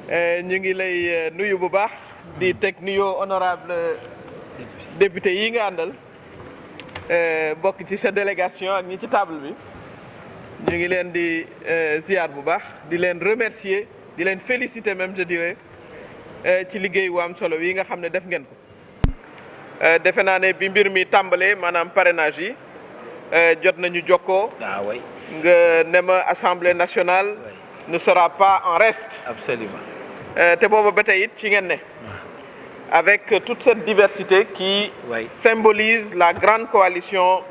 ñu ngi lay nuyu bu baax di teg nuyoo honorable député yi nga àndal bokk ci sa délégation ak ñi ci table bi ñu ngi leen di ziar bu baax di leen remercier di leen féliciter même je dirais ci liggéey wu am solo yi nga xam ne def ngeen ko defe naa ne bi mbir mi tàmbalee maanaam parrainage yi jot nañu jokkoo nga ne ma Assemblée nationale ne sera pas en reste. Absolument. te booba ba tey it ci ngeen ne avec toute cette diversité qui symbolise la grande coalition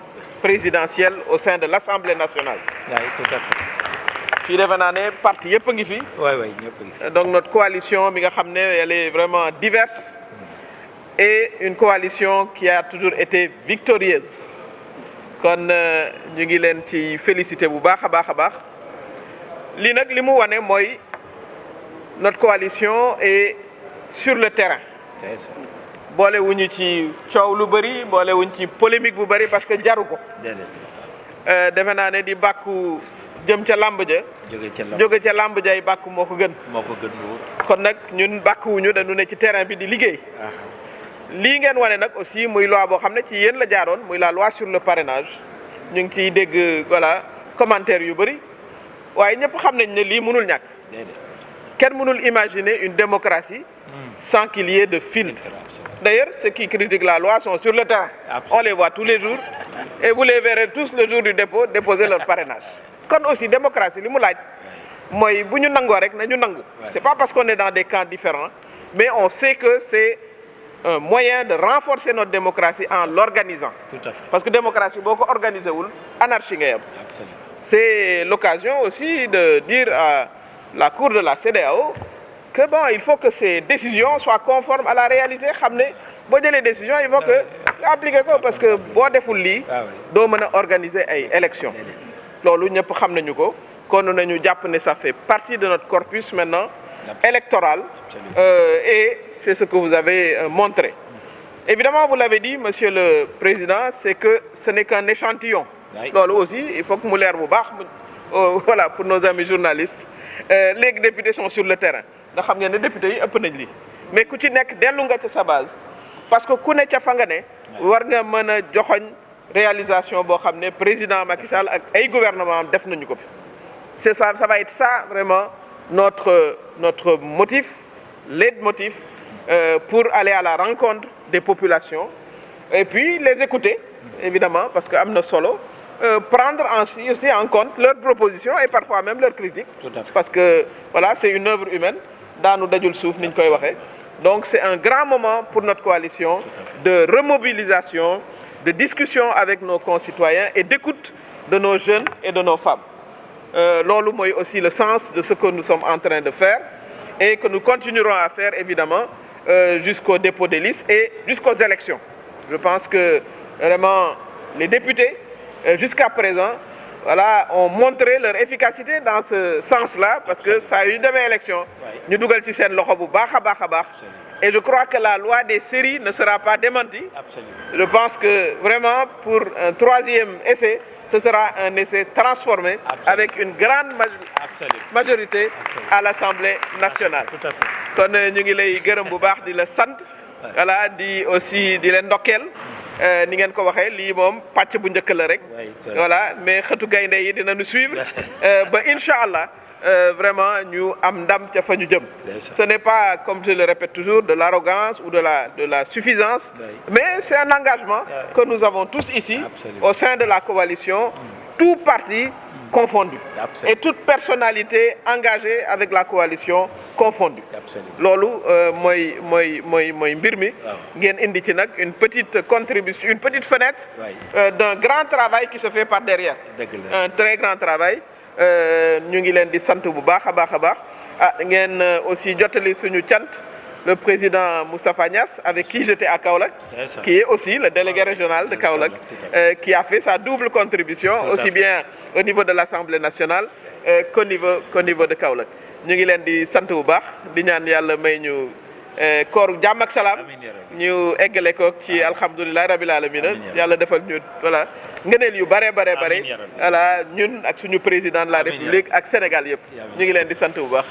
présidentielle au sein de l'Assemblée nationale. Oui, tout à fait. fii defe naa ne parti yëpp a ngi fi. Oui, ñëpp a ngi fi. Donc notre coalition mi nga xam ne elle est vraiment diverse et une coalition qui a toujours été victorieuse kon ñu ngi leen ci félicité bu baax a baax a baax lii nag li mu wane mooy notre coalition est sur le terrain. boole wuñu ci coow lu bëri boole wuñ ci polémique bu bëri parce que jaru ko. defe naa ne di bàkku jëm ca làmb ja. jóge ca làmb jay bàkku moo ko gën. moo ko gën kon nag ñun bàkkuwuñu dañu ne ci terrain bi di liggéey. lii ngeen wane nag aussi muy loi boo xam ne ci yéen la jaaroon muy la loi sur le parrainage ñu ngi ciy dégg voilà commentaire yu bëri waaye ñëpp xam nañ ne lii mënul ñàkk. kenn mënul imaginer une démocratie sans qu'il y ait de filtre. D'ailleurs, ceux qui critiquent la loi sont sur le terrain. On les voit tous les jours et vous les verrez tous le jour du dépôt déposer leur parrainage. Kon aussi démocratie li mu laaj mooy bu ñu nangoo rek na ñu nangu. C'est pas parce qu'on est dans des camps différents mais on sait que c'est un moyen de renforcer notre démocratie en l'organisant. Tout à fait. Parce que démocratie boo ko organisé wul anarchie ngay am. C'est l'occasion aussi de dire à la Cour de la CEDEAO que bon, il faut que ces décisions soient conformes à la réalité. xam ne boo jëlee décision il faut que nga appliquer ko parce que boo deful lii doo mën a organiser ay élections loolu ñëpp xam nañu ko kon nañu jàpp ne ça fait partie de notre corpus maintenant électoral et c'est ce que vous avez montré. Évidemment vous l'avez dit monsieur le président, c'est que ce n'est qu'un échantillon. loolu aussi il faut que mu leer bu baax voilà pour nos amis journalistes. Les députés sont sur le terrain nga xam ngeen ne députés yi ëpp nañ lii mais ku ci nekk dellu nga ca sa base parce que ku ne ca fa nga ne war nga mën a joxoñ réalisation boo xam ne président Macky Sall ak ay gouvernement am def nañu ko fi. C'est ça, ça va être ça vraiment notre motif, leitmotiv pour aller à la rencontre des populations et puis les écouter évidemment parce que am na solo. Prendre aussi en compte leurs propositions et parfois même leurs critiques. Parce que voilà, c'est une œuvre humaine. Daanu dajul suuf ni ñu koy waxee. Donc c'est un grand moment pour notre coalition de remobilisation, de discussion avec nos concitoyens et d'écoute de nos jeunes et de nos femmes. Loolu mooy aussi le sens de ce que nous sommes en train de faire et que nous continuerons à faire évidemment jusqu'au dépôt des listes et jusqu'aux élections. Je pense que vraiment les députés jusqu'à présent, voilà, ont montré leur efficacité dans ce sens-là parce que ça a eu demee élection. ñu dugal ci seen loxo bu baax a baax a baax. Et je crois que la loi des séries ne sera pas démentie. Je pense que vraiment pour un troisième essai, ce sera un essai transformé avec une grande majorité à l'Assemblée nationale. Kon ñu ngi lay gërëm bu baax di la sant. Voilà, di aussi di leen ndokkeel. Ni ngeen ko waxee lii moom pàcc bu njëkk la rek. Voilà, mais xëtu gaynde yi dinañu suivre ba incha allah vraiment ñu am ndam ca fa ñu jëm. Ce n'est pas, comme je le répète toujours, de l'arrogance ou de la suffisance, mais c'est un engagement que nous avons tous ici au sein de la coalition, tout parti confondu et toute personnalité engagée avec la coalition confondue. Loolu mooy mbir mi ngeen indi ci nag une petite contribution, une petite fenêtre d'un grand travail qui se fait par derrière. Un très grand travail. Ñu ngi leen di sant bu baax a baax a baax ngeen aussi jottali suñu cant le président Moustapha Niasse avec qui j'étais à Kaolack, qui est aussi le délégué régional de Kaolack, qui a fait sa double contribution aussi bien au niveau de l'Assemblée nationale qu'au niveau de Kaolack. Ñu ngi leen di sant bu baax di ñaan yàlla may ñu kooru jàmm ak salaam ñu eggale ko ci alhamdulilah rabil alamina yàlla defal ñu voilà ngëneel yu bare voilà ñun ak suñu président de la République ak Sénégal yëpp ñu ngi leen di sant bu baax.